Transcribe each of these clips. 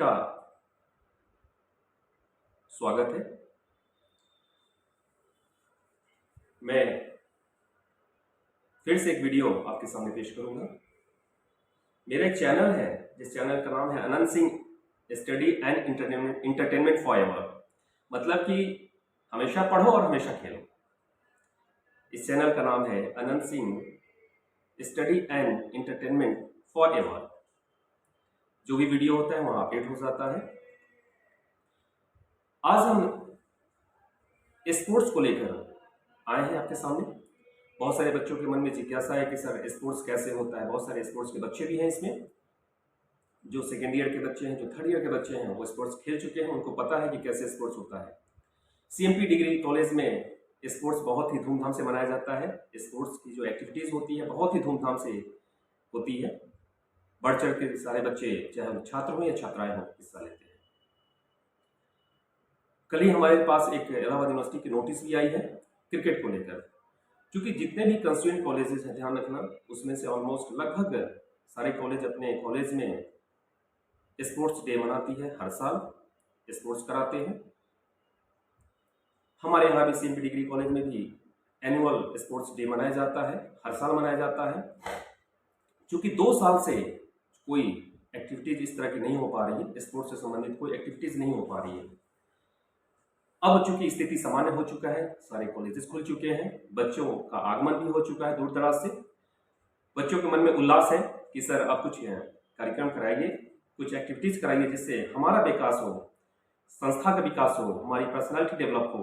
का स्वागत है। मैं फिर से एक वीडियो आपके सामने पेश करूंगा। मेरा एक चैनल है जिस चैनल का नाम है Anant Singh study and entertainment forever, मतलब कि हमेशा पढ़ो और हमेशा खेलो। इस चैनल का नाम है Anant Singh study and entertainment forever. जो भी वीडियो होता है वहां अपडेट हो जाता है। आज हम स्पोर्ट्स को लेकर आए हैं आपके सामने। बहुत सारे बच्चों के मन में जिज्ञासा है कि सर स्पोर्ट्स कैसे होता है। बहुत सारे स्पोर्ट्स के बच्चे भी हैं इसमें, जो सेकेंड ईयर के बच्चे हैं, जो थर्ड ईयर के बच्चे हैं, वो स्पोर्ट्स खेल चुके हैं, उनको पता है कि कैसे स्पोर्ट्स होता है। सीएमपी डिग्री कॉलेज में स्पोर्ट्स बहुत ही धूमधाम से मनाया जाता है। स्पोर्ट्स की जो एक्टिविटीज होती है बहुत ही धूमधाम से होती है। बढ़ चढ़ के सारे बच्चे, चाहे वो छात्र हो या छात्राएं हो, हिस्सा लेते हैं। कल ही हमारे पास एक इलाहाबाद यूनिवर्सिटी की नोटिस भी आई है क्रिकेट को लेकर। क्योंकि जितने भी कंस्टिट्यूएंट कॉलेजेस हैं, ध्यान रखना, उसमें से ऑलमोस्ट लगभग सारे कॉलेज अपने कॉलेज में स्पोर्ट्स डे मनाती है। हर साल स्पोर्ट्स कराते हैं। हमारे यहाँ भी सीएमपी डिग्री कॉलेज में भी एनुअल स्पोर्ट्स डे मनाया जाता है, हर साल मनाया जाता है। क्योंकि 2 साल से कोई एक्टिविटीज इस तरह की नहीं हो पा रही है, स्पोर्ट्स से संबंधित कोई एक्टिविटीज नहीं हो पा रही है। अब चूंकि स्थिति सामान्य हो चुका है, सारे कॉलेजेस खुल चुके हैं, बच्चों का आगमन भी हो चुका है दूर दराज से। बच्चों के मन में उल्लास है कि सर अब कुछ कार्यक्रम कराइए, कुछ एक्टिविटीज कराइए जिससे हमारा विकास हो, संस्था का विकास हो, हमारी पर्सनालिटी डेवलप हो,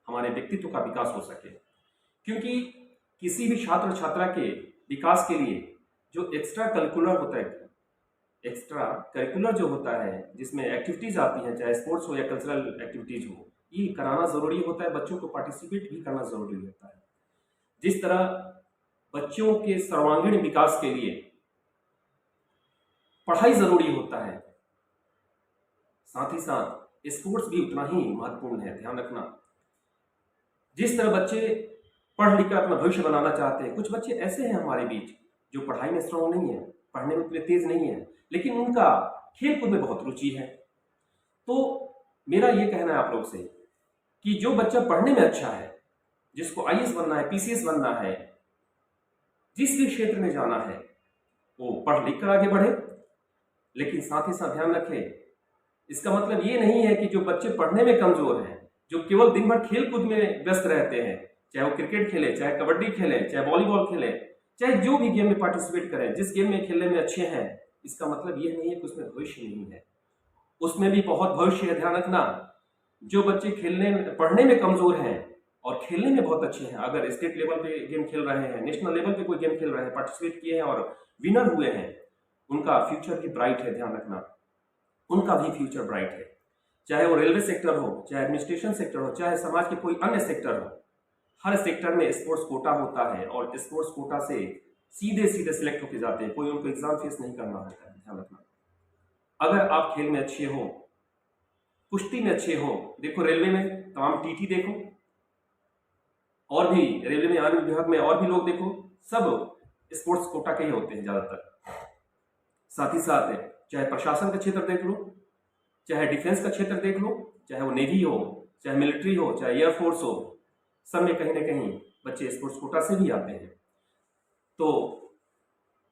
हमारे व्यक्तित्व का विकास हो सके। क्योंकि किसी भी छात्र छात्रा के विकास के लिए जो एक्स्ट्रा करिकुलर होता है, एक्स्ट्रा करिकुलर जो होता है, जिसमें एक्टिविटीज आती हैं, चाहे स्पोर्ट्स हो या कल्चरल एक्टिविटीज हो, ये कराना जरूरी होता है। बच्चों को पार्टिसिपेट भी करना जरूरी होता है। जिस तरह बच्चों के सर्वांगीण विकास के लिए पढ़ाई जरूरी होता है, साथ ही साथ स्पोर्ट्स भी उतना ही महत्वपूर्ण है। ध्यान रखना, जिस तरह बच्चे पढ़ लिखकर अपना भविष्य बनाना चाहते हैं, कुछ बच्चे ऐसे हैं हमारे बीच जो पढ़ाई में स्ट्रांग नहीं है, पढ़ने में उतने तेज नहीं है, लेकिन उनका खेल कूद में बहुत रुचि है। तो मेरा ये कहना है आप लोग से कि जो बच्चा पढ़ने में अच्छा है, जिसको आईएएस बनना है, पीसीएस बनना है, जिस भी क्षेत्र में जाना है, वो पढ़ लिख कर आगे बढ़े। लेकिन साथ ही साथ ध्यान रखें, इसका मतलब ये नहीं है कि जो बच्चे पढ़ने में कमजोर हैं, जो केवल दिन भर खेल कूद में व्यस्त रहते हैं, चाहे वो क्रिकेट खेले, चाहे कबड्डी खेले, चाहे वॉलीबॉल खेले, चाहे जो भी गेम में पार्टिसिपेट करें, जिस गेम में खेलने में अच्छे हैं, इसका मतलब ये नहीं है कि उसमें भविष्य नहीं है। उसमें भी बहुत भविष्य है। ध्यान रखना, जो बच्चे खेलने में, पढ़ने में कमजोर हैं और खेलने में बहुत अच्छे हैं, अगर स्टेट लेवल पे गेम खेल रहे हैं, नेशनल लेवल पे कोई गेम खेल रहे हैं, पार्टिसिपेट किए हैं और विनर हुए हैं, उनका फ्यूचर भी ब्राइट है। ध्यान रखना, उनका भी फ्यूचर ब्राइट है। चाहे वो रेलवे सेक्टर हो, चाहे एडमिनिस्ट्रेशन सेक्टर हो, चाहे समाज के कोई अन्य सेक्टर हो, हर सेक्टर में स्पोर्ट्स कोटा होता है और स्पोर्ट्स कोटा से सीधे सीधे सिलेक्ट होके जाते हैं। कोई उनको एग्जाम फेस नहीं करना होता है। ध्यान रखना, अगर आप खेल में अच्छे हो, कुश्ती में अच्छे हो, देखो रेलवे में तमाम टीटी देखो, और भी रेलवे में अन्य विभाग में और भी लोग देखो, सब स्पोर्ट्स कोटा के ही होते हैं ज्यादातर। साथ ही साथ चाहे प्रशासन का क्षेत्र देख लो, चाहे डिफेंस का क्षेत्र देख लो, चाहे वो नेवी हो, चाहे मिलिट्री हो, चाहे एयरफोर्स हो, सब में कहीं ना कहीं बच्चे स्पोर्ट्स कोटा से भी आते हैं। तो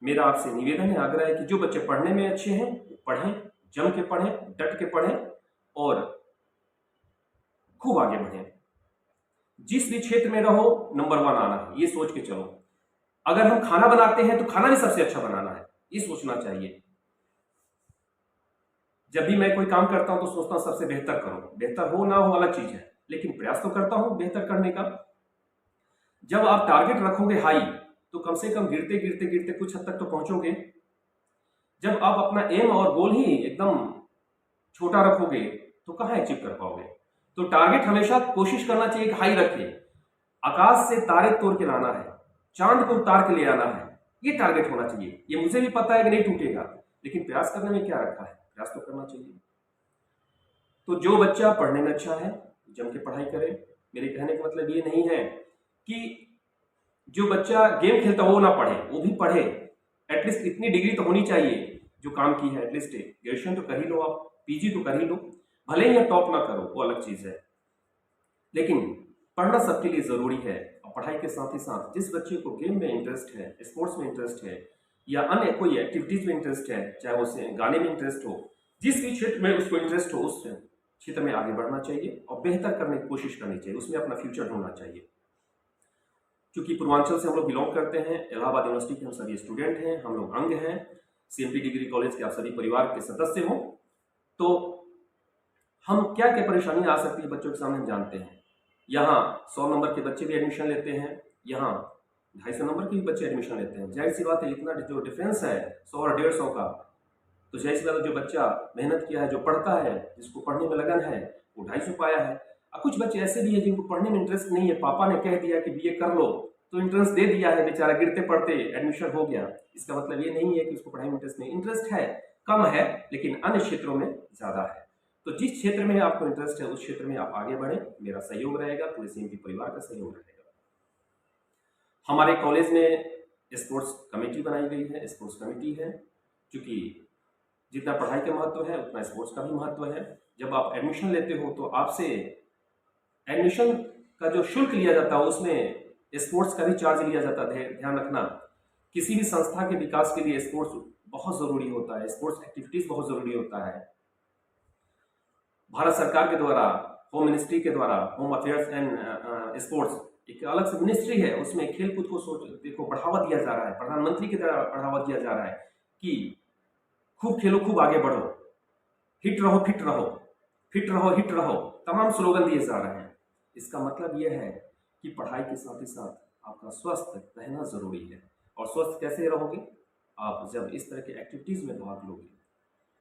मेरा आपसे निवेदन है, आग्रह है कि जो बच्चे पढ़ने में अच्छे हैं पढ़ें, जम के पढ़ें, डट के पढ़ें और खूब आगे बढ़ें। जिस भी क्षेत्र में रहो, नंबर 1 आना है, ये सोच के चलो। अगर हम खाना बनाते हैं तो खाना भी सबसे अच्छा बनाना है, ये सोचना चाहिए। जब भी मैं कोई काम करता हूं तो सोचता हूं सबसे बेहतर करो। बेहतर हो ना हो अलग चीज है, लेकिन प्रयास तो करता हूं बेहतर करने का। जब आप टारगेट रखोगे हाई, तो कम से कम गिरते गिरते गिरते कुछ हद तक तो पहुंचोगे। जब आप अपना एम और गोल ही एकदम छोटा रखोगे तो कहां अचीव कर पाओगे। तो टारगेट हमेशा कोशिश करना चाहिए कि हाई रखे। आकाश से तारे तोड़ के लाना है, चांद को उतार के ले आना है, ये टारगेट होना चाहिए। ये मुझे भी पता है कि नहीं टूटेगा, लेकिन प्रयास करने में क्या रखा है, प्रयास तो करना चाहिए। तो जो बच्चा पढ़ने में अच्छा है, जम के पढ़ाई करे। मेरे कहने का मतलब ये नहीं है कि जो बच्चा गेम खेलता वो ना पढ़े, वो भी पढ़े। एटलीस्ट इतनी डिग्री तो होनी चाहिए जो काम की है, एटलीस्ट ग्रेजुएशन तो कर ही लो, आप पीजी तो कर ही लो, भले ही आप टॉप ना करो वो अलग चीज़ है, लेकिन पढ़ना सबके लिए ज़रूरी है। और पढ़ाई के साथ ही साथ जिस बच्चे को गेम में इंटरेस्ट है, स्पोर्ट्स में इंटरेस्ट है, या अन्य कोई एक्टिविटीज़ में इंटरेस्ट है, चाहे उसे गाने में इंटरेस्ट हो, जिस भी क्षेत्र में उसको इंटरेस्ट हो, उस क्षेत्र में आगे बढ़ना चाहिए और बेहतर करने की कोशिश करनी चाहिए, उसमें अपना फ्यूचर ढूंढना चाहिए। क्योंकि पूर्वांचल से हम लोग बिलोंग करते हैं, इलाहाबाद यूनिवर्सिटी के हम सभी स्टूडेंट हैं, हम लोग अंग हैं, सीएमपी डिग्री कॉलेज के आप सभी परिवार के सदस्य हो, तो हम क्या क्या परेशानी आ सकती है बच्चों के सामने हम जानते हैं। यहाँ 100 नंबर के बच्चे भी एडमिशन लेते हैं, यहाँ 250 नंबर के भी बच्चे एडमिशन लेते हैं। जाहिर सी बात है, इतना जो डिफरेंस है 100 और 150 का, तो जाहिर सी बात है जो बच्चा मेहनत किया है, जो पढ़ता है, जिसको पढ़ने में लगन है, वो 250 पाया है। और कुछ बच्चे ऐसे भी हैं जिनको पढ़ने में इंटरेस्ट नहीं है, पापा ने कह दिया कि बीए कर लो, तो इंटरेस्ट दे दिया है, बेचारा गिरते पड़ते एडमिशन हो गया। इसका मतलब ये नहीं है कि उसको पढ़ाई में इंटरेस्ट नहीं, इंटरेस्ट है, कम है, लेकिन अन्य क्षेत्रों में ज़्यादा है। तो जिस क्षेत्र में आपको इंटरेस्ट है उस क्षेत्र में आप आगे बढ़ें, मेरा सहयोग रहेगा, पूरे सीएमपी परिवार का सहयोग रहेगा। हमारे कॉलेज में स्पोर्ट्स कमेटी बनाई गई है, स्पोर्ट्स कमेटी है, क्योंकि जितना पढ़ाई का महत्व है उतना स्पोर्ट्स का भी महत्व है। जब आप एडमिशन लेते हो तो आपसे एडमिशन का जो शुल्क लिया जाता है उसमें स्पोर्ट्स का भी चार्ज लिया जाता है। ध्यान रखना, किसी भी संस्था के विकास के लिए स्पोर्ट्स बहुत ज़रूरी होता है, स्पोर्ट्स एक्टिविटीज़ बहुत ज़रूरी होता है। भारत सरकार के द्वारा, होम मिनिस्ट्री के द्वारा, होम अफेयर्स एंड स्पोर्ट्स एक अलग से मिनिस्ट्री है, उसमें खेलकूद को बढ़ावा दिया जा रहा है, प्रधानमंत्री के द्वारा बढ़ावा दिया जा रहा है कि खूब खेलो, खूब आगे बढ़ो, हिट रहो, फिट रहो, फिट रहो, हिट रहो, तमाम स्लोगन दिए जा रहे हैं। इसका मतलब यह है कि पढ़ाई के साथ ही साथ आपका स्वस्थ रहना जरूरी है। और स्वस्थ कैसे रहोगे? आप जब इस तरह के एक्टिविटीज़ में भाग लोगे।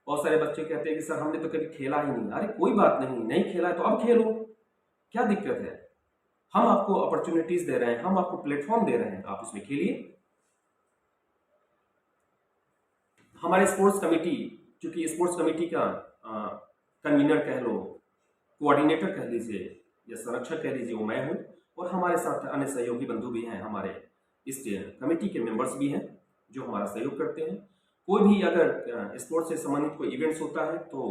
बहुत सारे बच्चे कहते हैं कि सर हमने तो कभी खेला ही नहीं। अरे कोई बात नहीं, नहीं खेला है तो अब खेलो, क्या दिक्कत है? हम आपको अपॉर्चुनिटीज दे रहे हैं, हम आपको प्लेटफॉर्म दे रहे हैं, आप उसमें खेलिए। हमारे स्पोर्ट्स कमेटी, चूंकि स्पोर्ट्स कमेटी का कन्वीनर कह लो, कोऑर्डिनेटर कह लीजिए या संरक्षक कह लीजिए, वो मैं हूँ, और हमारे साथ अन्य सहयोगी बंधु भी हैं, हमारे इस कमेटी के मेंबर्स भी हैं जो हमारा सहयोग करते हैं। कोई भी अगर स्पोर्ट्स से संबंधित कोई इवेंट्स होता है तो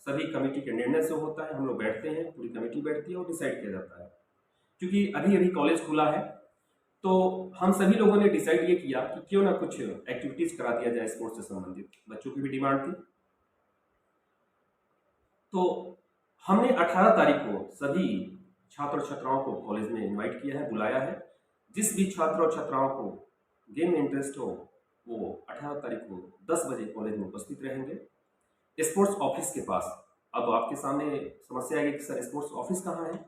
सभी कमेटी के निर्णय से होता है, हम लोग बैठते हैं, पूरी कमेटी बैठती है और डिसाइड किया जाता है। क्योंकि अभी अभी कॉलेज खुला है तो हम सभी लोगों ने डिसाइड ये किया कि क्यों ना कुछ एक्टिविटीज़ करा दिया जाए स्पोर्ट्स से संबंधित। बच्चों की भी डिमांड थी, तो हमने 18 तारीख को सभी छात्र और छात्राओं को कॉलेज में इनवाइट किया है, बुलाया है। जिस भी छात्र और छात्राओं को गेम में इंटरेस्ट हो वो 18 तारीख को 10 बजे कॉलेज में उपस्थित रहेंगे स्पोर्ट्स ऑफिस के पास। अब आपके सामने समस्या है कि सर स्पोर्ट्स ऑफिस कहाँ है?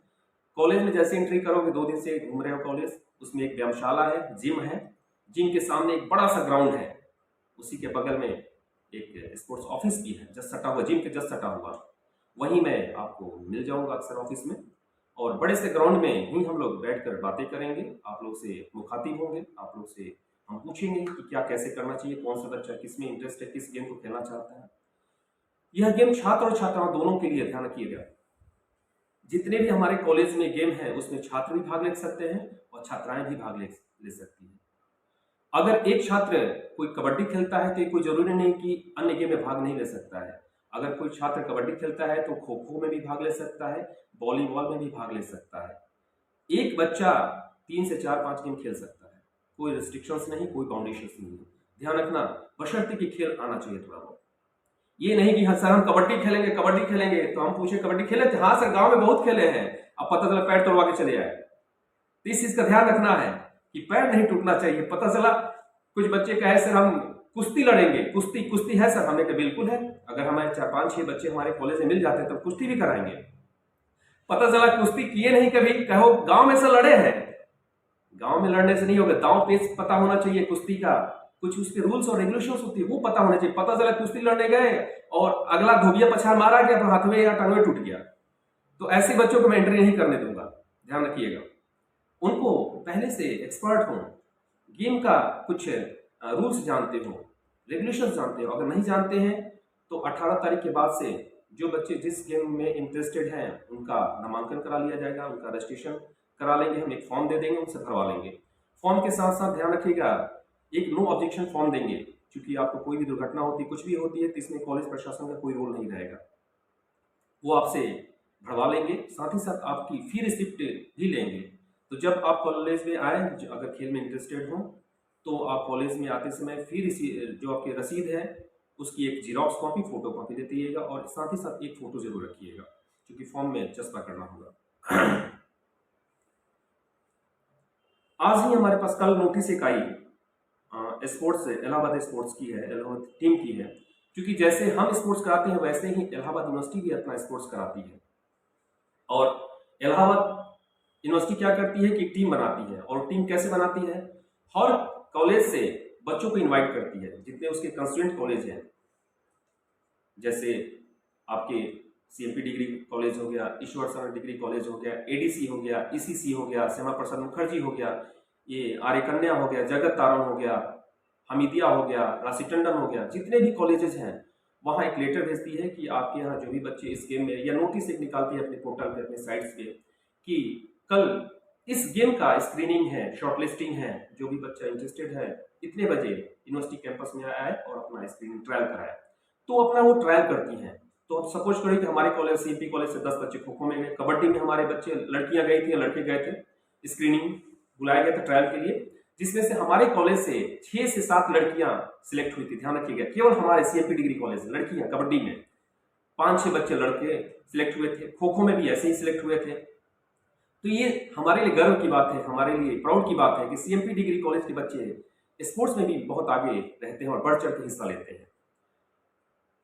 कॉलेज में जैसे एंट्री करोगे, 2 दिन से घूम रहे हो कॉलेज, उसमें एक व्यायामशाला है, जिम है, जिम के सामने एक बड़ा सा ग्राउंड है, उसी के बगल में एक स्पोर्ट्स ऑफिस भी है, जस्ट सटा हुआ, जिम के जस्ट सटा हुआ, वहीं मैं आपको मिल जाऊंगा अक्सर ऑफिस में। और बड़े से ग्राउंड में ही हम लोग बैठकर बातें करेंगे, आप लोग से मुखातिब होंगे, आप लोग से हम पूछेंगे कि क्या कैसे करना चाहिए, कौन सा बच्चा किस में इंटरेस्ट है, किस गेम को खेलना चाहता है। यह गेम छात्र और छात्राओं दोनों के लिए, ध्यान रखिएगा, जितने भी हमारे कॉलेज में गेम है उसमें छात्र भी भाग ले सकते हैं और छात्राएं भी भाग ले सकती हैं। अगर एक छात्र कोई कबड्डी खेलता है तो कोई जरूरी नहीं कि अन्य गेम में भाग नहीं ले सकता है। अगर कोई छात्र कबड्डी खेलता है तो खो खो में भी भाग ले सकता है, वॉलीबॉल में भी भाग ले सकता है। एक बच्चा 3 से 4-5 गेम खेल सकता है, कोई रिस्ट्रिक्शंस नहीं, कोई बाउंडेशंस नहीं है। ध्यान रखना, बशर्ते कि खेल आना चाहिए थोड़ा बहुत। ये नहीं कि हाँ सर हम कबड्डी खेलेंगे, कबड्डी खेलेंगे, तो हम पूछे कबड्डी खेले थे? हाँ सर गांव में बहुत खेले हैं, अब पता चला पैर तोड़वा के चले आए। तो इस चीज का ध्यान रखना है कि पैर नहीं टूटना चाहिए। पता चला कुछ बच्चे कहे सर हम कुश्ती लड़ेंगे, कुश्ती है सर, हमने कहा बिल्कुल है, अगर हमारे 4-5-6 बच्चे हमारे कॉलेज में मिल जाते हैं तब कुश्ती भी कराएंगे। पता चला कुश्ती किए नहीं कभी, कहो गांव में से लड़े हैं। गांव में लड़ने से नहीं होगा, दांव पेच पता होना चाहिए, कुश्ती का कुछ उसके रूल्स और रेगुलेशंस होती है वो पता होना चाहिए। पता चला कुश्ती लड़ने गए और अगला धोबिया पछाड़ मारा गया तो हाथवे या टांगवे टूट गया, तो ऐसे बच्चों को मैं एंट्री नहीं करने दूंगा। ध्यान रखिएगा, उनको पहले से एक्सपर्ट हो, गेम का कुछ रूल्स जानते हो, रेगुलेशंस जानते हो। अगर नहीं जानते हैं तो 18 तारीख के बाद से जो बच्चे जिस गेम में इंटरेस्टेड हैं उनका नामांकन करा लिया जाएगा, उनका रजिस्ट्रेशन करा लेंगे, हम एक फॉर्म दे देंगे, उनसे भरवा लेंगे। फॉर्म के साथ साथ ध्यान रखिएगा एक नो ऑब्जेक्शन फॉर्म देंगे, क्योंकि आपको कोई भी दुर्घटना होती है, कुछ भी होती है, तो इसमें कॉलेज प्रशासन का कोई रोल नहीं रहेगा। वो आपसे भरवा लेंगे, साथ ही साथ आपकी फी रिसिप्ट भी लेंगे। तो जब आप कॉलेज में आए, अगर खेल में इंटरेस्टेड हो, तो आप कॉलेज में आते समय फी जो आपकी रसीद है उसकी एक जीरोक्स कॉपी, फोटो कॉपी दे दीजिएगा, और साथ ही साथ एक फ़ोटो ज़रूर रखिएगा, क्योंकि फॉर्म में चस्पा करना होगा। आज ही हमारे पास कल नोटिस एक आई स्पोर्ट्स से, इलाहाबाद स्पोर्ट्स की है, इलाहाबाद टीम की है। क्योंकि जैसे हम स्पोर्ट्स कराते हैं वैसे ही इलाहाबाद यूनिवर्सिटी भी अपना स्पोर्ट्स कराती है। और इलाहाबाद यूनिवर्सिटी क्या करती है कि टीम बनाती है, और टीम कैसे बनाती है, हर कॉलेज से बच्चों को इनवाइट करती है, जितने उसके कंस्टिट्यूएंट कॉलेज हैं, जैसे आपके सीएमपी डिग्री कॉलेज हो गया, ईश्वर शरण डिग्री कॉलेज हो गया, एडीसी हो गया, ईसीसी हो गया, श्यामा प्रसाद मुखर्जी हो गया, ये आर्य कन्या हो गया, जगत तारण हो गया, हमीदिया हो गया, राशि टंडन हो गया, जितने भी कॉलेजेस हैं वहाँ एक लेटर भेजती है कि आपके यहाँ जो भी बच्चे इस गेम में, या नोटिस एक निकालती है अपने पोर्टल पे, अपने साइट्स पे, कि कल इस गेम का स्क्रीनिंग है, शॉर्टलिस्टिंग है, जो भी बच्चा इंटरेस्टेड है इतने बजे यूनिवर्सिटी कैंपस में आए और अपना स्क्रीनिंग ट्रायल कराए। तो अपना वो ट्रायल करती हैं। तो अब सपोज करें कि हमारे कॉलेज, सीएमपी कॉलेज से 10 बच्चे खो खो में गए, कबड्डी में हमारे बच्चे, लड़कियां गई थी या लड़के गए थे, स्क्रीनिंग बुलाया गया था ट्रायल के लिए, जिसमें से हमारे कॉलेज से 6 से 7 लड़कियां सिलेक्ट हुई थी। ध्यान रखिएगा, केवल हमारे सीएमपी डिग्री कॉलेज से लड़कियां, कबड्डी में 5-6 बच्चे लड़के सिलेक्ट हुए थे, खो खो में भी ऐसे ही सिलेक्ट हुए थे। तो ये हमारे लिए गर्व की बात है, हमारे लिए प्राउड की बात है कि सीएमपी डिग्री कॉलेज के बच्चे स्पोर्ट्स में भी बहुत आगे रहते हैं और बढ़ चढ़ के हिस्सा लेते हैं।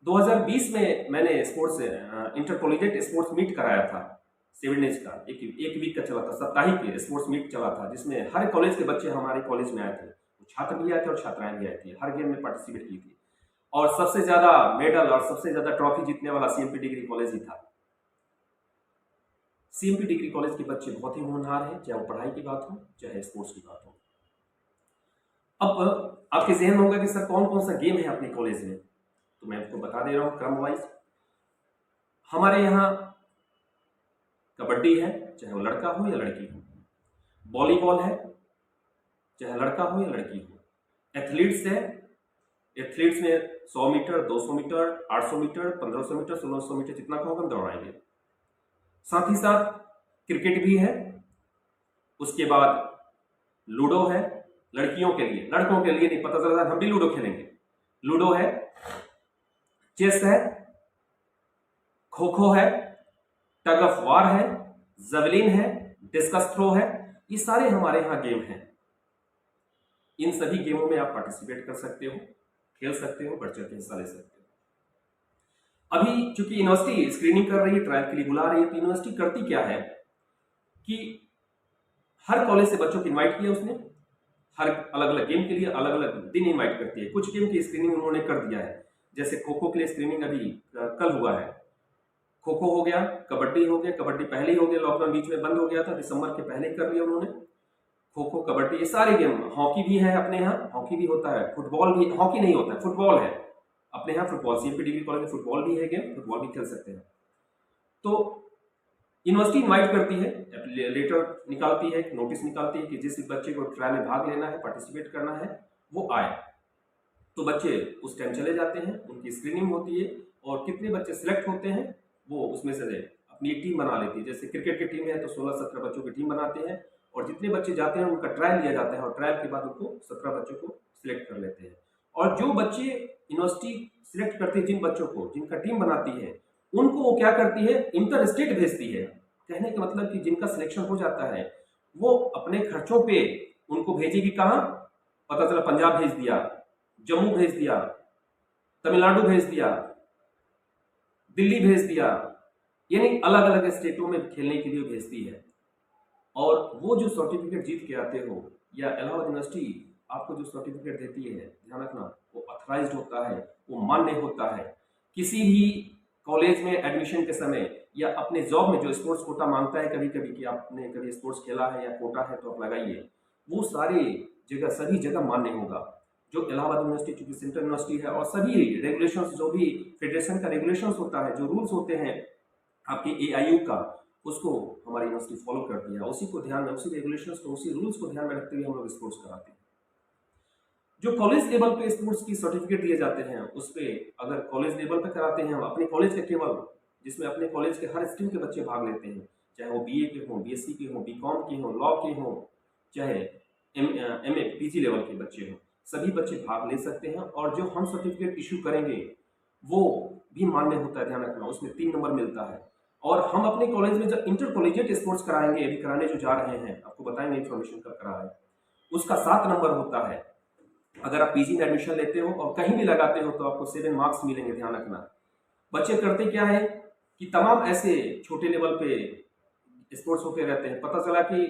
2020 में मैंने sports inter collegiate sports meet कराया था, 7 डेज का, एक वीक का चला था, साप्ताहिक स्पोर्ट्स मीट चला था, जिसमें हर कॉलेज के बच्चे हमारे कॉलेज में आए थे, छात्र भी आए थे और छात्राएं भी आई थी, हर गेम में पार्टिसिपेट की थी। और सबसे ज्यादा मेडल और सबसे ज्यादा ट्रॉफी जीतने वाला सीएमपी डिग्री कॉलेज ही था। सीएमपी डिग्री कॉलेज के बच्चे बहुत ही होनहार हैं, चाहे वो पढ़ाई की बात हो चाहे स्पोर्ट्स की बात हो। अब आपके जहन में होगा कि सर कौन कौन सा गेम है अपने कॉलेज में, तो मैं आपको बता दे रहा हूँ क्रम वाइज। हमारे यहाँ कबड्डी है, चाहे वो लड़का हो या लड़की हो, वॉलीबॉल है, चाहे लड़का हो या लड़की हो, एथलीट्स है, एथलीट्स में 100 metre, 200 metre, 800 metre, 1500 metre, 1600 metre, जितना कहोगे हम दौड़ाएंगे। साथ ही साथ क्रिकेट भी है, उसके बाद लूडो है, लड़कियों के लिए, लड़कों के लिए नहीं, पता चला हम भी लूडो खेलेंगे, लूडो है, चेस है, खो खो है, टग ऑफ वार है, जवलिन है, डिस्कस थ्रो है, ये सारे हमारे यहाँ गेम हैं। इन सभी गेमों में आप पार्टिसिपेट कर सकते हो, खेल सकते हो, बढ़ चढ़ के हिस्सा ले सकते हो। अभी चूंकि यूनिवर्सिटी स्क्रीनिंग कर रही है, ट्रायल के लिए बुला रही है, तो यूनिवर्सिटी करती क्या है कि हर कॉलेज से बच्चों को इन्वाइट किया उसने, हर अलग अलग गेम के लिए अलग अलग दिन इन्वाइट करती है। कुछ गेम की स्क्रीनिंग उन्होंने कर दिया है, जैसे खो खो के लिए स्क्रीनिंग अभी कल हुआ है, खो खो हो गया, कबड्डी हो गया, कबड्डी पहले ही हो गया, लॉकडाउन बीच में बंद हो गया था, दिसंबर के पहले ही कर लिया उन्होंने, खो खो, कबड्डी, ये सारे गेम। हॉकी भी है अपने यहाँ, हॉकी भी होता है, फुटबॉल भी, हॉकी नहीं होता है, फुटबॉल है अपने यहाँ, फुटबॉल, सीएमपी डिग्री कॉलेज में फुटबॉल भी है गेम, फुटबॉल भी खेल सकते हैं। तो यूनिवर्सिटी इन्वाइट करती है, लेटर निकालती है, नोटिस निकालती है कि जिस बच्चे को ट्रायल में भाग लेना है, पार्टिसिपेट करना है, वो आए। तो बच्चे उस टाइम चले जाते हैं, उनकी स्क्रीनिंग होती है, और कितने बच्चे सिलेक्ट होते हैं वो उसमें से अपनी एक टीम बना लेती है। जैसे क्रिकेट की टीम है तो 16-17 बच्चों की टीम बनाते हैं, और जितने बच्चे जाते हैं उनका ट्रायल लिया जाता है, और ट्रायल के बाद उनको 17 बच्चों को सिलेक्ट कर लेते हैं। और जो बच्चे यूनिवर्सिटी सिलेक्ट करती है, जिन बच्चों को, जिनका टीम बनाती है, उनको वो क्या करती है, इंटर स्टेट भेजती है। कहने का मतलब कि जिनका सिलेक्शन हो जाता है वो अपने खर्चों पे उनको भेजेगी कहाँ, पता चला पंजाब भेज दिया, जम्मू भेज दिया, तमिलनाडु भेज दिया, दिल्ली भेज दिया, यानी अलग अलग स्टेटों में खेलने के लिए भेजती है। और वो जो सर्टिफिकेट जीत के आते हो, या इलाहाबाद यूनिवर्सिटी आपको जो सर्टिफिकेट देती है, ध्यान रखना, वो ऑथराइज्ड होता है, वो मान्य होता है। किसी भी कॉलेज में एडमिशन के समय या अपने जॉब में जो स्पोर्ट्स कोटा मांगता है कभी कभी कि आपने कभी स्पोर्ट्स खेला है या कोटा है तो आप लगाइए, वो सारी जगह, सभी जगह मान्य होगा। जो इलाहाबाद यूनिवर्सिटी चूंकि सेंट्रल यूनिवर्सिटी है, और सभी रेगुलेशंस, जो भी फेडरेशन का रेगुलेशंस होता है, जो रूल्स होते हैं आपके एआईयू का, उसको हमारी यूनिवर्सिटी फॉलो करती है, उसी को ध्यान में, उसी रेगुलेशंस को, उसी रूल्स को ध्यान में रखते हुए हम लोग स्पोर्ट्स कराते हैं। जो कॉलेज लेवल पे स्पोर्ट्स की सर्टिफिकेट दिए जाते हैं उस पे अगर कॉलेज लेवल पे कराते हैं हम अपने कॉलेज के केवल, जिसमें अपने कॉलेज के हर स्ट्रीम के बच्चे भाग लेते हैं, चाहे वो बीए के हों, बीएससी के हों, बीकॉम के हों, लॉ के हों, चाहे एमए पीजी लेवल के बच्चे हों, सभी बच्चे भाग ले सकते हैं। और जो हम सर्टिफिकेट इशू करेंगे वो भी मान्य होता है, ध्यान रखना, उसमें 3 नंबर मिलता है। और हम अपने कॉलेज में जब इंटर कॉलेजिएट स्पोर्ट्स कराएंगे, अभी कराने जो जा रहे हैं, आपको बताएंगे इन्फॉर्मेशन कब करा है, उसका 7 नंबर होता है। अगर आप पीजी में एडमिशन लेते हो और कहीं भी लगाते हो तो आपको 7 मार्क्स मिलेंगे, ध्यान रखना। बच्चे करते क्या है कि तमाम ऐसे छोटे लेवल पे स्पोर्ट्स होते रहते हैं। पता चला कि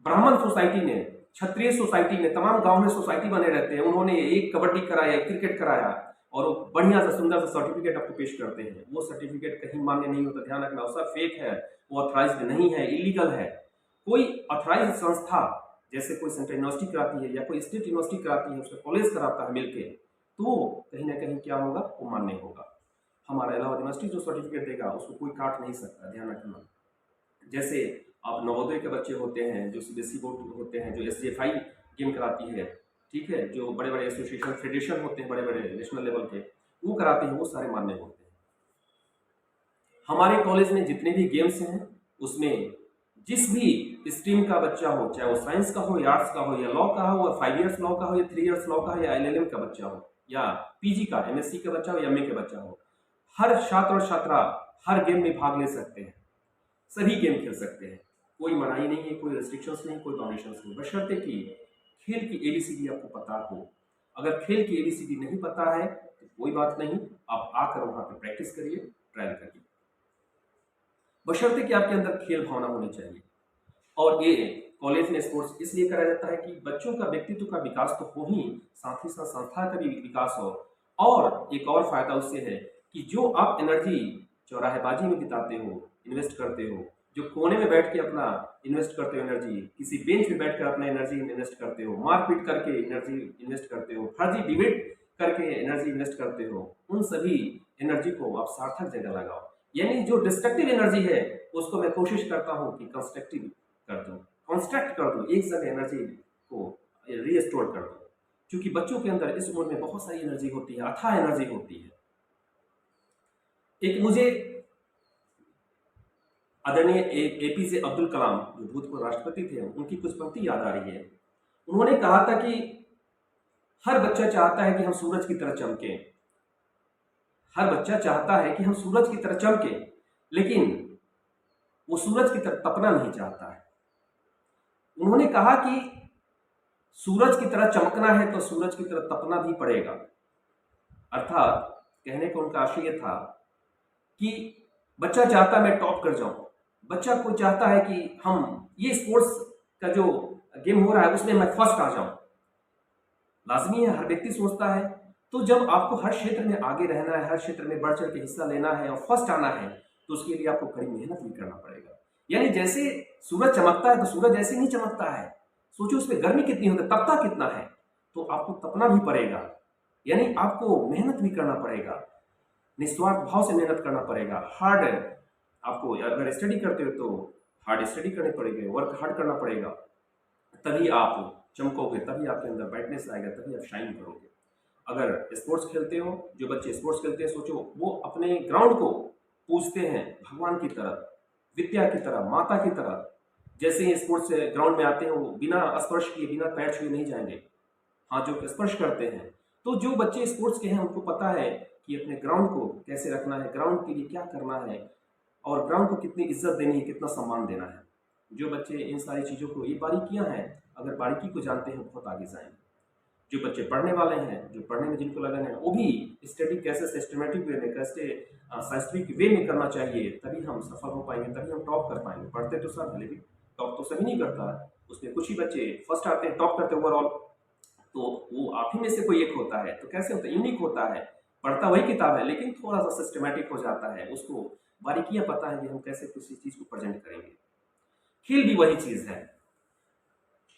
ब्राह्मण सोसाइटी ने, क्षत्रिय सोसाइटी ने, तमाम गांव में सोसाइटी बने रहते हैं, उन्होंने एक कबड्डी कराया, एक क्रिकेट कराया और बढ़िया सा सुंदर सा सर्टिफिकेट आपको पेश करते हैं। वो सर्टिफिकेट कहीं मान्य नहीं होता, ध्यान रखना, उसका फेक है, वो ऑथराइज्ड नहीं है, इलीगल है। कोई ऑथराइज्ड संस्था जैसे कोई सेंट्रल यूनिवर्सिटी कराती है या कोई स्टेट यूनिवर्सिटी कराती है, उसका कॉलेज कराता है मिलके, तो कहीं ना कहीं क्या होगा, वो मान्य होगा। हमारा इलाहाबाद यूनिवर्सिटी जो सर्टिफिकेट देगा उसको कोई काट नहीं सकता, ध्यान रखना। जैसे आप नवोदय के बच्चे होते हैं, जो सीबीएसई बोर्ड होते हैं, जो एसजीएफआई गेम कराती है, ठीक है, जो बड़े बड़े एसोसिएशन फेडरेशन होते हैं, बड़े बड़े नेशनल लेवल के, वो कराते हैं, वो सारे मान्य होते हैं। हमारे कॉलेज में जितने भी गेम्स हैं उसमें जिस भी स्ट्रीम का बच्चा हो, चाहे वो साइंस का हो या आर्ट्स का हो या लॉ का हो, या 5 इयर्स लॉ का हो या 3 इयर्स लॉ का हो या एलएलएम का बच्चा हो या पीजी का एमएससी का बच्चा हो या एमए का बच्चा हो, हर छात्र और छात्रा हर गेम में भाग ले सकते हैं, सभी गेम खेल सकते हैं। कोई मनाही नहीं है, कोई रेस्ट्रिक्शंस नहीं, कोई बाउंडेशंस नहीं, बशर्ते कि खेल की एबीसीडी आपको पता हो। अगर खेल की एबीसीडी नहीं पता है तो कोई बात नहीं, आप आकर वहां पर प्रैक्टिस करिए, ट्रायल करिए, बशर्ते कि आपके अंदर खेल भावना होनी चाहिए। और ये कॉलेज में स्पोर्ट्स इसलिए कराया जाता है कि बच्चों का व्यक्तित्व का विकास तो हो ही, साथ ही साथ संस्था का भी विकास हो। और एक और फायदा उससे है कि जो आप एनर्जी चौराहेबाजी में बिताते हो, इन्वेस्ट करते हो, जो कोने में बैठ के अपना इन्वेस्ट करते हो एनर्जी, किसी बेंच में बैठ कर अपना एनर्जी इन्वेस्ट करते हो, मारपीट करके एनर्जी इन्वेस्ट करते हो, फर्जी डिबेट करके एनर्जी इन्वेस्ट करते हो, उन सभी एनर्जी को आप सार्थक जगह लगाओ। यानी जो डिस्ट्रक्टिव एनर्जी है उसको मैं कोशिश करता हूँ कि कंस्ट्रक्टिव कर दूं, कंस्ट्रक्ट कर दूं, एक जगह एनर्जी को रीस्टोर कर दूं। क्योंकि बच्चों के अंदर इस उम्र में बहुत सारी एनर्जी होती है, अथाह एनर्जी होती है। एक मुझे आदरणीय एपीजे अब्दुल कलाम जो भूतपूर्व राष्ट्रपति थे, उनकी कुछ पंक्ति याद आ रही है। उन्होंने कहा था कि हर बच्चा चाहता है कि हम सूरज की तरह चमके, हर बच्चा चाहता है कि हम सूरज की तरह चमके, लेकिन वो सूरज की तरह तपना नहीं चाहता है। उन्होंने कहा कि सूरज की तरह चमकना है तो सूरज की तरह तपना भी पड़ेगा। अर्थात कहने का उनका आशय यह था कि बच्चा चाहता मैं टॉप कर जाऊं, बच्चा को चाहता है कि हम ये स्पोर्ट्स का जो गेम हो रहा है उसमें मैं फर्स्ट आ जाऊं, लाजमी है, हर व्यक्ति सोचता है। तो जब आपको हर क्षेत्र में आगे रहना है, हर क्षेत्र में बढ़ चढ़ के हिस्सा लेना है और फर्स्ट आना है, तो उसके लिए आपको कड़ी मेहनत भी करना पड़ेगा। यानी जैसे सूरज चमकता है तो सूरज ऐसे नहीं चमकता है, सोचो उसमें गर्मी कितनी होती है, तपता कितना है, तो आपको तपना भी पड़ेगा, यानी आपको मेहनत भी करना पड़ेगा, निस्वार्थ भाव से मेहनत करना पड़ेगा। हार्ड आपको अगर स्टडी करते हो तो हार्ड स्टडी करनी पड़ेगी, वर्क हार्ड करना पड़ेगा, तभी आप चमकोगे, तभी आपके अंदर ब्राइटनेस आएगा, तभी आप शाइन करोगे। अगर स्पोर्ट्स खेलते हो, जो बच्चे स्पोर्ट्स खेलते हैं, सोचो वो अपने ग्राउंड को पूजते हैं भगवान की तरह, विद्या की तरह, माता की तरह। जैसे ही स्पोर्ट्स ग्राउंड में आते हैं वो बिना स्पर्श किए, बिना पैर छुए नहीं जाएंगे, हाँ जो स्पर्श करते हैं। तो जो बच्चे स्पोर्ट्स के हैं उनको पता है कि अपने ग्राउंड को कैसे रखना है, ग्राउंड के लिए क्या करना है और ग्राउंड को कितनी इज्जत देनी है, कितना सम्मान देना है। जो बच्चे इन सारी चीज़ों को, ये बारीकियां हैं, अगर बारीकी को जानते हैं बहुत आगे जाएंगे। जो बच्चे पढ़ने वाले हैं, जो पढ़ने में जिनको लगन है, वो भी स्टडी कैसे सिस्टमेटिक वे में, कैसे साइंटिफिक वे में करना चाहिए, तभी हम सफल हो पाएंगे, तभी हम टॉप कर पाएंगे। पढ़ते तो सब है लेकिन टॉप तो सभी नहीं करता है, उसमें कुछ ही बच्चे फर्स्ट आते हैं, टॉप करते हैं ओवरऑल, तो वो आप ही में से कोई एक होता है। तो कैसे होता है, यूनिक होता है, पढ़ता वही किताब है लेकिन थोड़ा सा सिस्टमेटिक हो जाता है, उसको बारीकियां पता है कि हम कैसे किसी चीज को प्रेजेंट करेंगे। खेल भी वही चीज है।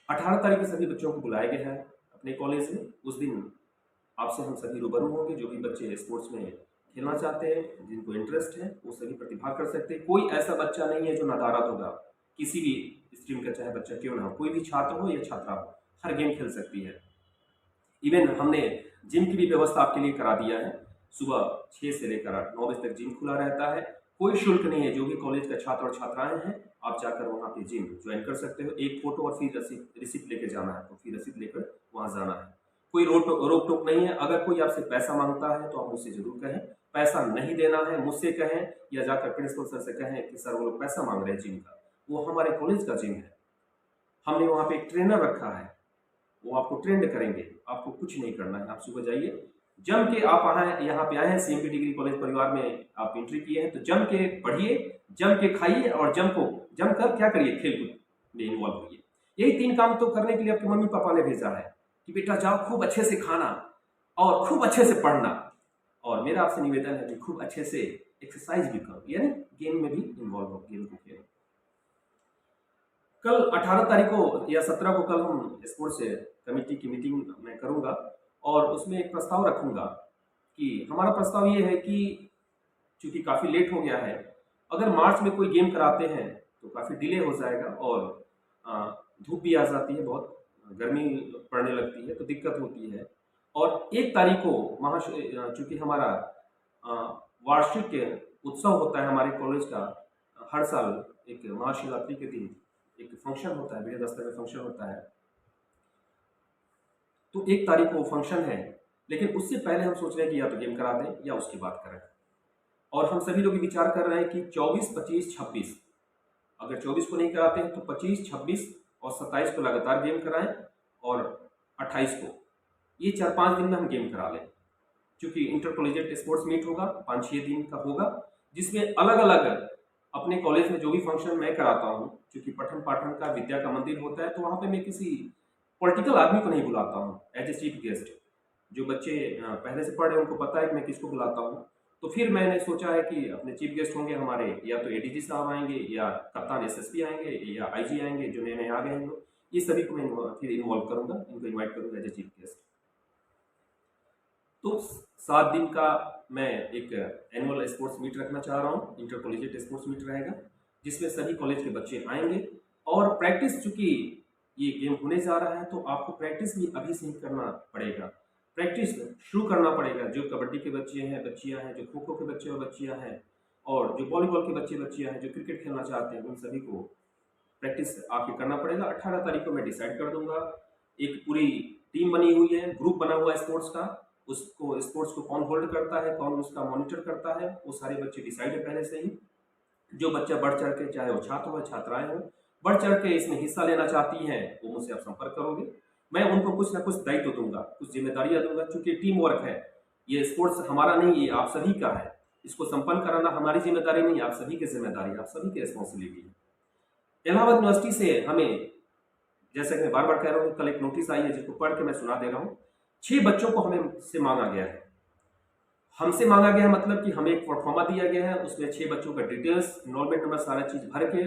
18 तारीख को सभी बच्चों को बुलाया गया है अपने कॉलेज में। उस दिन आपसे हम सभी रूबरू होंगे, जो भी बच्चे स्पोर्ट्स में खेलना चाहते हैं, जिनको इंटरेस्ट है, वो सभी प्रतिभाग कर सकते हैं। कोई ऐसा बच्चा नहीं है जो नादारत होगा, किसी भी स्ट्रीम का चाहे बच्चा क्यों ना हो, कोई भी छात्र हो या छात्रा हो, हर गेम खेल सकती है। इवन हमने जिम की भी व्यवस्था आपके लिए करा दिया है। सुबह 6 से लेकर 9 बजे तक जिम खुला रहता है। कोई शुल्क नहीं है। जो भी कॉलेज का छात्र और छात्राएं हैं, आप जाकर वहाँ पे जिम ज्वाइन कर सकते हो। एक फोटो और फिर रिसिप्ट लेके जाना है, तो फिर रिसिप्ट लेकर वहाँ जाना है। कोई रोक टोक नहीं है। अगर कोई आपसे पैसा मांगता है तो आप मुझसे जरूर कहें। पैसा नहीं देना है, मुझसे कहें या जाकर प्रिंसिपल सर से कहें कि सर वो लोग पैसा मांग रहे हैं जिम का। वो हमारे कॉलेज का जिम है। हमने वहाँ पे एक ट्रेनर रखा है, वो आपको ट्रेंड करेंगे। आपको कुछ नहीं करना है। आप सुबह जाइए, जम के आप यहाँ पे आए हैं, सीएमपी डिग्री कॉलेज परिवार में आप एंट्री किए हैं, तो जम के पढ़िए, जम के खाइए और जम कर क्या करिए, खेलकूद में इन्वॉल्व होइए। यही 3 काम तो करने के लिए आपके मम्मी पापा ने भेजा है कि बेटा जाओ, खूब अच्छे से खाना और खूब अच्छे से पढ़ना, और मेरा आपसे निवेदन है कि खूब अच्छे से एक्सरसाइज भी करो, यानी गेम में भी इन्वॉल्व हो, गेम को खेलो। कल 18 तारीख को या 17 को कल हम स्पोर्ट्स कमेटी की मीटिंग मैं करूंगा, और उसमें एक प्रस्ताव रखूंगा कि हमारा प्रस्ताव ये है कि चूंकि काफ़ी लेट हो गया है, अगर मार्च में कोई गेम कराते हैं तो काफ़ी डिले हो जाएगा, और धूप भी आ जाती है, बहुत गर्मी पड़ने लगती है, तो दिक्कत होती है। और 1 तारीख को चूंकि हमारा वार्षिक उत्सव होता है हमारे कॉलेज का, हर साल एक महाशिवरात्रि के दिन एक फंक्शन होता है, बृहद स्तर में फंक्शन होता है, तो 1 तारीख को फंक्शन है। लेकिन उससे पहले हम सोच रहे हैं कि या तो गेम करा दें या उसकी बात करें, और हम सभी लोग विचार कर रहे हैं कि 24, 25, 26, अगर 24 को नहीं कराते हैं तो 25, 26 और 27 को लगातार गेम कराएं, और 28 को, ये 4-5 दिन में हम गेम करा लें। क्योंकि इंटर कॉलेजिएट स्पोर्ट्स मीट होगा, 5-6 दिन का होगा, जिसमें अलग अलग अपने कॉलेज में जो भी फंक्शन मैं कराता हूँ, क्योंकि पठन पाठन का विद्या का मंदिर होता है, तो वहाँ पे मैं किसी पॉलिटिकल आदमी को नहीं बुलाता हूँ एज ए चीफ गेस्ट। जो बच्चे पहले से पढ़ रहे हैं उनको पता है कि मैं किसको बुलाता हूँ। तो फिर मैंने सोचा है कि अपने चीफ गेस्ट होंगे हमारे, या तो एडीजी साहब आएंगे, या कप्तान एसएसपी आएंगे, या आईजी आएंगे, जो नए नए आ गए हैं लोग, ये सभी को मैं फिर इन्वॉल्व करूंगा, इनको इन्वाइट करूंगा एज ए चीफ गेस्ट। तो 7 दिन का मैं एक एनुअल स्पोर्ट्स मीट रखना चाह रहा हूँ, इंटर कॉलेजिएट स्पोर्ट्स मीट रहेगा, जिसमें सभी कॉलेज के बच्चे आएंगे। और प्रैक्टिस, चूंकि ये गेम होने जा रहा है, तो आपको प्रैक्टिस भी अभी से ही करना पड़ेगा। प्रैक्टिस शुरू करना पड़ेगा। जो कबड्डी के बच्चे हैं, बच्चियां हैं, जो खो खो के बच्चे और बच्चियां हैं, और जो वॉलीबॉल के बच्चे बच्चियां हैं, जो क्रिकेट खेलना चाहते हैं, उन सभी को प्रैक्टिस आपके करना पड़ेगा। 18 तारीख को मैं डिसाइड कर दूंगा। एक पूरी टीम बनी हुई है, ग्रुप बना हुआ है स्पोर्ट्स का। उसको स्पोर्ट्स को कौन होल्ड करता है, कौन उसका मॉनिटर करता है, वो सारे बच्चे डिसाइड है पहले से ही। जो बच्चा बढ़ चढ़ के, चाहे वो छात्र हो छात्राएं हो, बढ़ चढ़ के इसमें हिस्सा लेना चाहती हैं, वो मुझसे आप संपर्क करोगे। मैं उनको कुछ ना कुछ दायित्व दूंगा, कुछ जिम्मेदारियां दूंगा, क्योंकि टीम वर्क है। ये स्पोर्ट्स हमारा नहीं, ये आप सभी का है। इसको संपन्न कराना हमारी जिम्मेदारी नहीं, आप सभी की जिम्मेदारी, आप सभी की रिस्पॉन्सिबिलिटी है। इलाहाबाद यूनिवर्सिटी से हमें, जैसा कि मैं बार बार कह रहा हूँ, कल एक नोटिस आई है जिसको पढ़ के मैं सुना दे रहा हूँ। 6 बच्चों को हमें से मांगा गया है। हमसे मांगा गया है मतलब कि हमें एक प्रोफार्मा दिया गया है, उसमें 6 बच्चों का डिटेल्स, एनरोलमेंट नंबर, सारा चीज भर के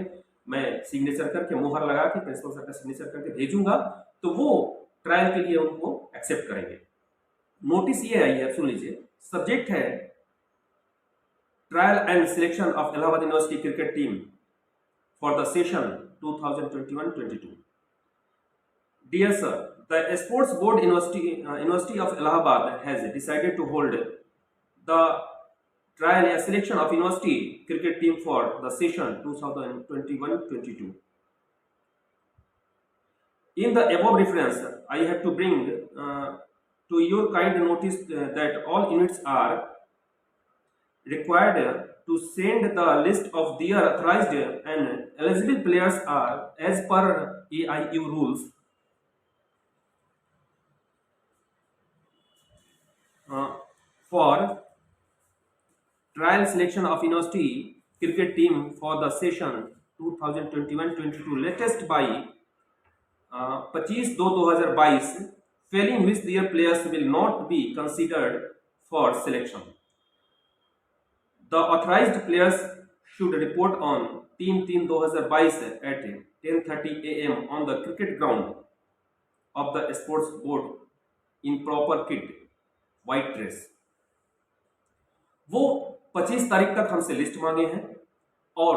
मैं सिग्नेचर करके, मोहर लगा के, प्रिंसिपल सर का सिग्नेचर करके भेजूंगा, तो वो ट्रायल के लिए उनको एक्सेप्ट करेंगे। नोटिस ये आई है, सुन लीजिए। सब्जेक्ट है trial and selection of Allahabad university cricket team for the session 2021-22। Dear sir, the Sports Board University of Allahabad has decided to hold the trial and selection of university cricket team for the session 2021-22. In the above reference, I have to bring to your kind notice that all units are required to send the list of their authorized and eligible players are as per AIU rules. For trial selection of university cricket team for the session 2021-22 latest by 25/2/2022, failing which their players will not be considered for selection. The authorized players should report on 3/3/2022 at 10:30 AM on the cricket ground of the sports board in proper kit, white dress. वो 25 तारीख तक हमसे list मांगे हैं, और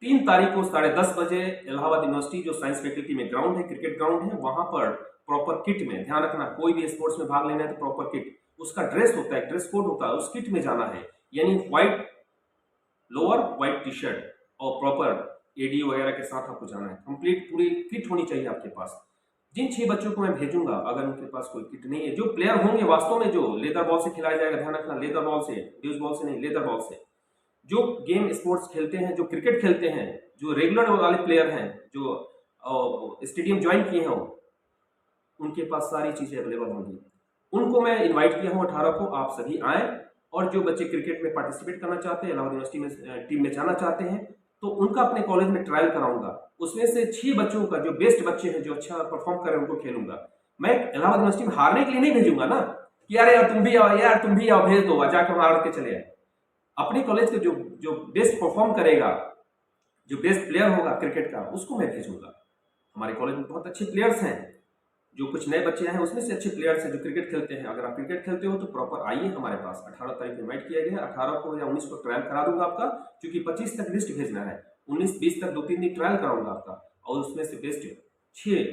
3 तारीख को 10:30 बजे इलाहाबाद यूनिवर्सिटी जो साइंस फैकल्टी में ग्राउंड है, क्रिकेट ग्राउंड है, वहां पर प्रॉपर किट में, ध्यान रखना कोई भी स्पोर्ट्स में भाग लेना है तो प्रॉपर किट, उसका ड्रेस होता है, ड्रेस कोड होता है, उस किट में जाना है, यानी white lower white T shirt और प्रॉपर एडी वगैरह के साथ आपको जाना है, कंप्लीट पूरी किट होनी चाहिए आपके पास। जिन 6 बच्चों को मैं भेजूंगा अगर उनके पास कोई किट नहीं है, जो प्लेयर होंगे वास्तव में, जो लेदर बॉल से खिलाया जाएगा, ध्यान रखना लेदर बॉल से, ड्यूस बॉल से नहीं, लेदर बॉल से, जो गेम स्पोर्ट्स खेलते हैं, जो क्रिकेट खेलते हैं, जो रेगुलर वाले प्लेयर हैं, जो स्टेडियम ज्वाइन किए हैं, उनके पास सारी चीजें अवेलेबल होंगी। उनको मैं इनवाइट किया हूँ 18 को, आप सभी आए, और जो बच्चे क्रिकेट में पार्टिसिपेट करना चाहते हैं, इलाहाबाद यूनिवर्सिटी में टीम में जाना चाहते हैं, तो उनका अपने कॉलेज में ट्रायल कराऊंगा। उसमें से 6 बच्चों का, जो बेस्ट बच्चे हैं, जो अच्छा परफॉर्म कर रहे हैं, उनको खेलूंगा। मैं इलाहाबाद यूनिवर्सिटी में हारने के लिए नहीं भेजूंगा ना, कि यार तुम भी आओ, यार तुम भी आओ, भेज दो, जाकर हार के चले आए। अपने कॉलेज के जो बेस्ट परफॉर्म करेगा, जो बेस्ट प्लेयर होगा क्रिकेट का, उसको मैं भेजूंगा। हमारे कॉलेज में बहुत अच्छे प्लेयर्स हैं, जो कुछ नए बच्चे हैं उसमें से अच्छे प्लेयर्स हैं जो क्रिकेट खेलते हैं। अगर आप क्रिकेट खेलते हो तो प्रॉपर आइए हमारे पास। 18 तारीख इन्वाइट किया गया है, 18 को या 19 को ट्रायल करा दूंगा आपका, क्योंकि 25 तक लिस्ट भेजना है, 19-20 तक 2-3 दिन ट्रायल कराऊंगा आपका, और उसमें से बेस्ट 6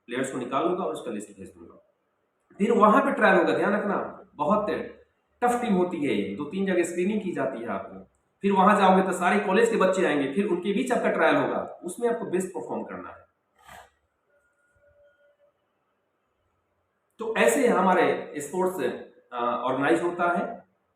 प्लेयर्स को निकालूंगा और उसका लिस्ट भेज दूंगा। फिर वहां पर ट्रायल होगा, ध्यान रखना बहुत टफ टीम होती है, 2-3 जगह स्क्रीनिंग की जाती है आपको। फिर वहां जाओगे तो सारे कॉलेज के बच्चे आएंगे, फिर उनके बीच आपका ट्रायल होगा, उसमें आपको बेस्ट परफॉर्म करना है। तो ऐसे हमारे स्पोर्ट्स ऑर्गेनाइज होता है,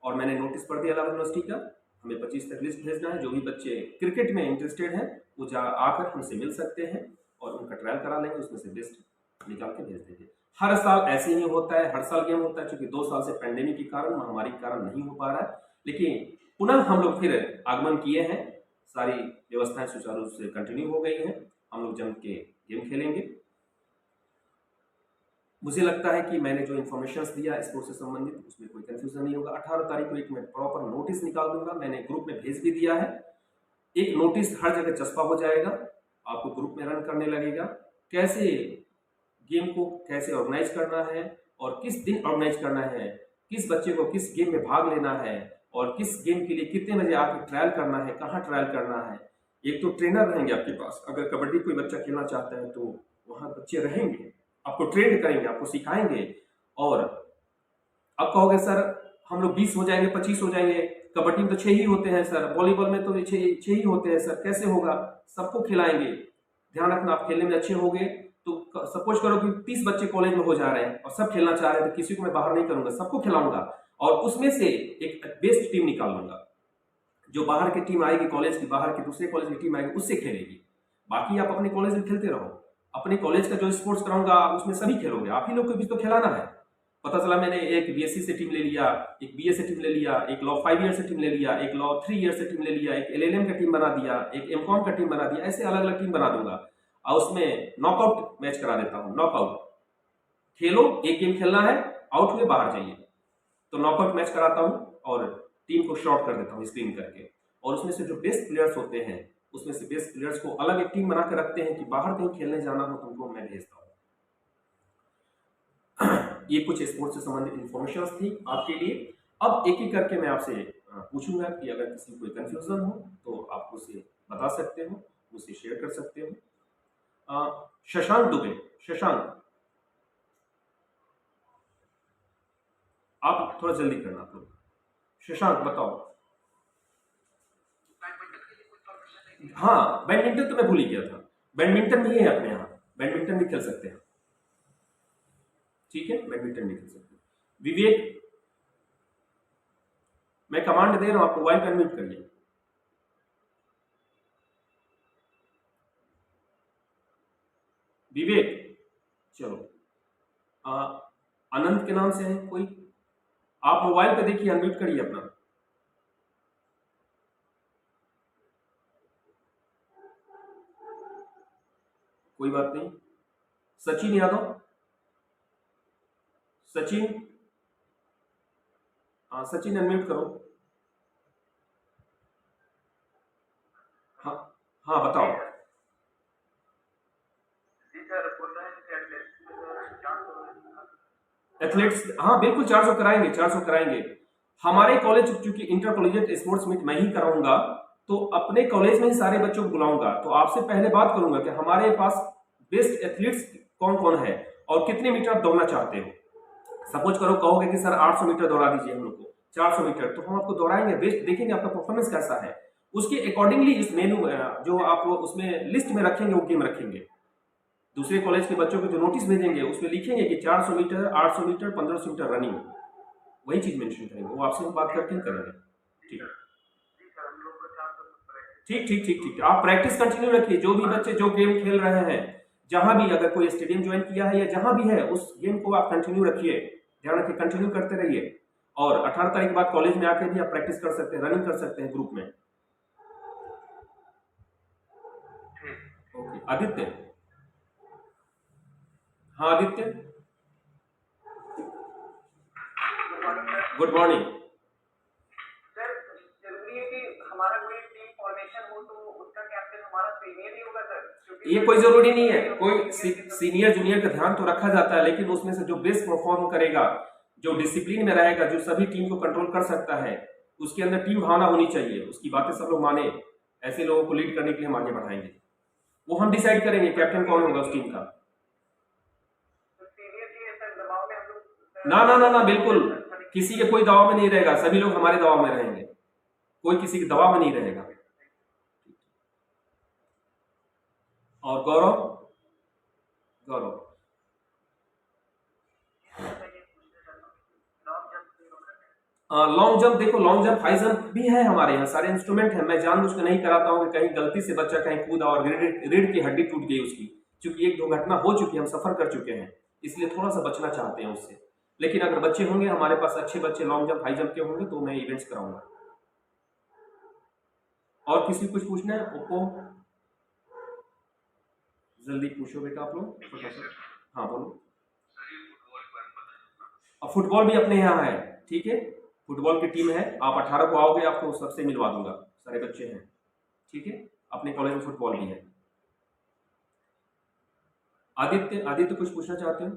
और मैंने नोटिस पढ़ दिया इलाहाबाद यूनिवर्सिटी का, हमें 25 तक लिस्ट भेजना है। जो भी बच्चे क्रिकेट में इंटरेस्टेड हैं वो आकर हमसे मिल सकते हैं और उनका ट्रायल करा लेंगे, उसमें से बेस्ट निकाल के भेज देंगे। हर साल ऐसे ही होता है, हर साल गेम होता है, क्योंकि 2 साल से पेंडेमिक के कारण, महामारी के कारण नहीं हो पा रहा है, लेकिन पुनः हम लोग फिर आगमन किए हैं, सारी व्यवस्थाएं सुचारू रूप से कंटिन्यू हो गई हैं, हम लोग जम के गेम खेलेंगे। मुझे लगता है कि मैंने जो इन्फॉर्मेशन दिया स्पोर्ट्स से संबंधित, उसमें कोई कंफ्यूजन नहीं होगा। 18 तारीख को एक मैं प्रॉपर नोटिस निकाल दूंगा, मैंने ग्रुप में भेज भी दिया है। एक नोटिस हर जगह चस्पा हो जाएगा, आपको ग्रुप में रन करने लगेगा, कैसे गेम को कैसे ऑर्गेनाइज करना है और किस दिन ऑर्गेनाइज करना है, किस बच्चे को किस गेम में भाग लेना है, और किस गेम के लिए कितने बजे आके ट्रायल करना है, कहाँ ट्रायल करना है। एक तो ट्रेनर रहेंगे आपके पास, अगर कबड्डी कोई बच्चा खेलना चाहता है तो वहाँ बच्चे रहेंगे, आपको ट्रेन करेंगे, आपको सिखाएंगे। और अब कहोगे सर हम लोग 20 हो जाएंगे, 25 हो जाएंगे, कबड्डी में तो 6 ही होते हैं सर, वॉलीबॉल में तो 6 ही होते हैं सर, कैसे होगा? सबको खिलाएंगे। ध्यान रखना, आप खेलने में अच्छे होंगे तो सपोज करो कि 30 बच्चे कॉलेज में हो जा रहे हैं और सब खेलना चाह रहे हैं, तो किसी को मैं बाहर नहीं करूंगा, सबको खिलाऊंगा, और उसमें से एक बेस्ट टीम निकाल लूंगा। जो बाहर की टीम आएगी, कॉलेज की बाहर की दूसरे कॉलेज की टीम आएगी, उससे खेलेगी। बाकी आप अपने कॉलेज में खेलते रहो, अपने कॉलेज का जो स्पोर्ट्स कराऊंगा उसमें सभी खेलोगे, आप ही लोग को भी तो खिलाना है। पता चला मैंने एक बीएससी से टीम ले लिया, एक बीए से टीम ले लिया, एक लॉ 5 ईयर से टीम ले लिया, एक लॉ 3 ईयर से टीम ले लिया, एक एलएलएम का टीम बना दिया, एक एमकॉम का टीम बना दिया, ऐसे अलग अलग टीम बना दूंगा और उसमें नॉकआउट मैच करा देता हूँ। नॉकआउट खेलो, एक गेम खेलना है, आउट हुए बाहर जाइए, तो नॉकआउट मैच कराता हूँ और टीम को शॉर्ट कर देता हूँ स्क्रीन करके, और उसमें से जो बेस्ट प्लेयर्स होते हैं उसमें से बेस्ट प्लेयर्स को अलग एक टीम बना कर रखते हैं कि बाहर कहीं खेलने जाना हो तो उनको मैं भेजता हूँ। ये कुछ स्पोर्ट्स से संबंधित इंफॉर्मेशन थी आपके लिए। अब एक एक करके मैं आपसे पूछूंगा कि अगर किसी को कोई कंफ्यूजन हो तो आप उसे बता सकते हो, उसे शेयर कर सकते हो। शशांक दुबे, शशांक आप थोड़ा जल्दी करना तो। शशांक बताओ। हाँ, बैडमिंटन तो मैं भूल ही गया था, बैडमिंटन भी है अपने यहाँ, बैडमिंटन भी खेल सकते हैं, ठीक है, बैडमिंटन भी खेल सकते हैं। विवेक, मैं कमांड दे रहा हूं, आप मोबाइल पर अनम्यूट करिए। विवेक, चलो अनंत के नाम से है कोई, आप मोबाइल पे देखिए, अनम्यूट करिए अपना। कोई बात नहीं। सचिन यादव, सचिन, सचिन अनम्यूट करो। हाँ हाँ बताओ। एथलेट्स, हाँ बिल्कुल 400 कराएंगे, 400 कराएंगे। हमारे कॉलेज चूंकि इंटर कॉलेजिएट स्पोर्ट्स मीट मैं ही कराऊंगा, तो अपने कॉलेज में ही सारे बच्चों को बुलाऊंगा, तो आपसे पहले बात करूंगा कि हमारे पास बेस्ट एथलीट्स कौन कौन है, और कितने मीटर आप दौड़ना चाहते हो। सपोज करो कहोगे कि सर 800 मीटर दौड़ा दीजिए हम लोग को, 400 मीटर, तो हम आपको दौड़ाएंगे, बेस्ट देखेंगे आपका परफॉर्मेंस कैसा है, उसके अकॉर्डिंगली इस मेनू जो आप उसमें लिस्ट में रखेंगे वो गेम रखेंगे। दूसरे कॉलेज के बच्चों को जो नोटिस भेजेंगे उसमें लिखेंगे कि 400 मीटर, 800 मीटर, 1500 मीटर रनिंग, वही चीज मेंशन करेंगे, वो आपसे बात करके करेंगे। ठीक है, ठीक ठीक ठीक ठीक, आप प्रैक्टिस कंटिन्यू रखिए। जो भी बच्चे जो गेम खेल रहे हैं, जहां भी, अगर कोई स्टेडियम ज्वाइन किया है या जहां भी है, उस गेम को आप कंटिन्यू रखिए, ध्यान रखिए, कंटिन्यू करते रहिए। और 18 तारीख के बाद कॉलेज में आकर भी आप प्रैक्टिस कर सकते हैं, रनिंग कर सकते हैं ग्रुप में। ओके आदित्य, हाँ आदित्य, गुड मॉर्निंग। सर जरूरी है कि हमारा कोई टीम फॉर्मेशन हो तो उसका कैप्टन हमारा सीनियर ही होगा सर? ये कोई जरूरी नहीं है, कोई सीनियर जूनियर का ध्यान तो रखा जाता है, लेकिन उसमें से जो बेस्ट परफॉर्म करेगा, जो डिसिप्लिन में रहेगा, जो सभी टीम को कंट्रोल कर सकता है, उसके अंदर टीम भावना होनी चाहिए, उसकी बातें सब लोग माने, ऐसे लोगों को लीड करने के लिए हम आगे बढ़ाएंगे। वो हम डिसाइड करेंगे कैप्टन कौन होगा उस टीम का। ना ना ना ना, बिल्कुल किसी के कोई दबाव में नहीं रहेगा, सभी लोग हमारे दबाव में रहेंगे, कोई किसी के दबाव में नहीं रहेगा। और गौरव, गौरव लॉन्ग जंप, देखो लॉन्ग जंप, हाई जंप भी है हमारे यहाँ, सारे इंस्ट्रूमेंट है। मैं जानबूझ के नहीं कराता हूँ कि कहीं गलती से बच्चा कहीं कूदा और रीढ़ की हड्डी टूट गई उसकी, क्योंकि एक दो घटना हो चुकी है, हम सफर कर चुके हैं, इसलिए थोड़ा सा बचना चाहते हैं उससे। लेकिन अगर बच्चे होंगे हमारे पास, अच्छे बच्चे लॉन्ग जंप हाई जंप के होंगे, तो मैं इवेंट्स कराऊंगा। और किसी कुछ पूछना है? ओप्पो जल्दी पूछो बेटा आप लोग, हाँ बोलो। और फुटबॉल भी अपने यहाँ है, ठीक है, फुटबॉल की टीम है, आप 18 को आओगे, आपको सबसे मिलवा दूंगा, सारे बच्चे हैं, ठीक है, अपने कॉलेज में फुटबॉल भी है। आदित्य, आदित्य कुछ पूछना चाहते हो?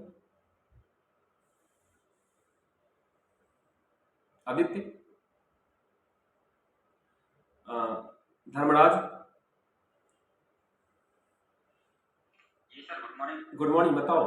आदित्य, धर्मराज, जी sir, good morning. Good morning, बताओ।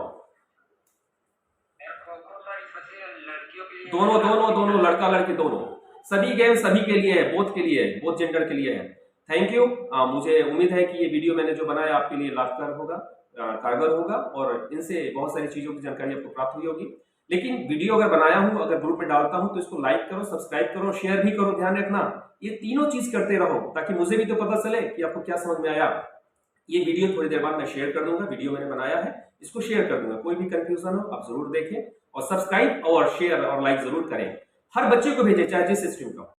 लड़कियों के लिए दोनों दोनों दोनों, लड़का लड़की दोनों, सभी गेम सभी के लिए है, बोथ के लिए है, बोथ जेंडर के लिए है। Thank you. मुझे उम्मीद है कि ये वीडियो मैंने जो बनाया आपके लिए लाभकारी होगा, कारगर होगा, और इनसे बहुत सारी चीजों की जानकारी आपको प्राप्त हुई होगी। लेकिन वीडियो अगर बनाया हूं, अगर ग्रुप में डालता हूं, तो इसको लाइक करो, सब्सक्राइब करो, शेयर भी करो, ध्यान रखना, ये तीनों चीज करते रहो, ताकि मुझे भी तो पता चले कि आपको क्या समझ में आया। ये वीडियो थोड़ी देर बाद मैं शेयर कर दूंगा, वीडियो मैंने बनाया है, इसको शेयर कर दूंगा, कोई भी कंफ्यूजन हो आप जरूर देखें, और सब्सक्राइब और शेयर और लाइक जरूर करें, हर बच्चे को भेजें, चाहे जिस स्ट्रीम का।